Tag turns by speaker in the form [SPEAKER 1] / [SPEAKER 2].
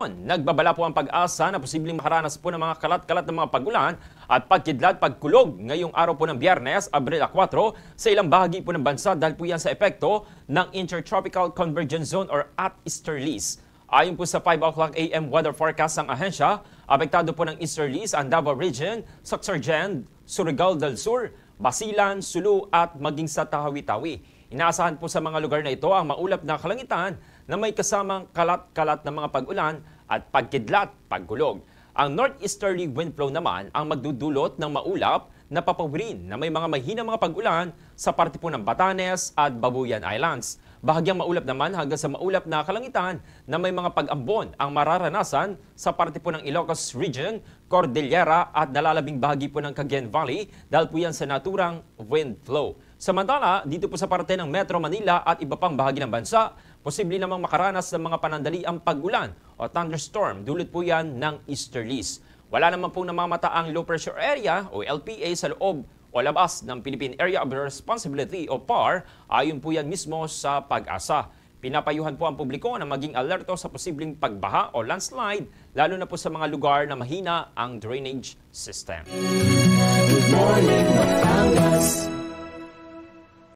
[SPEAKER 1] Nagbabala po ang pag-asa na posibleng makaranas po ng mga kalat-kalat ng mga pag-ulan at pagkidlat-pagkulog ngayong araw po ng Biyernes, Abril 4 sa ilang bahagi po ng bansa dahil po yan sa epekto ng Intertropical Convergence Zone or AT-Easterlies. Ayon po sa 5 o'clock AM weather forecast ng ahensya, apektado po ng easterlies ang Davao Region, Sorsogon, Surigao del Sur, Basilan, Sulu at maging sa Tahawi-Tawi. Inaasahan po sa mga lugar na ito ang maulap na kalangitan na may kasamang kalat-kalat na mga pag-ulan at pagkidlat, pagkulog. Ang northeasterly wind flow naman ang magdudulot ng maulap na papawirin na may mga mahinang mga pag-ulan sa parte po ng Batanes at Babuyan Islands. Bahagyang maulap naman hanggang sa maulap na kalangitan na may mga pag-ambon ang mararanasan sa parte po ng Ilocos Region, Cordillera at nalalabing bahagi po ng Cagayan Valley dahil po yan sa naturang wind flow. Samantala, dito po sa parte ng Metro Manila at iba pang bahagi ng bansa, posible namang makaranas ng mga panandaliang pag-ulan o thunderstorm dulot po yan ng easterlies. Wala naman pong namamata ang low pressure area o LPA sa loob o labas ng Philippine Area of Responsibility o PAR, ayon po yan mismo sa pag-asa. Pinapayuhan po ang publiko na maging alerto sa posibleng pagbaha o landslide, lalo na po sa mga lugar na mahina ang drainage system.
[SPEAKER 2] Good morning, Batangas.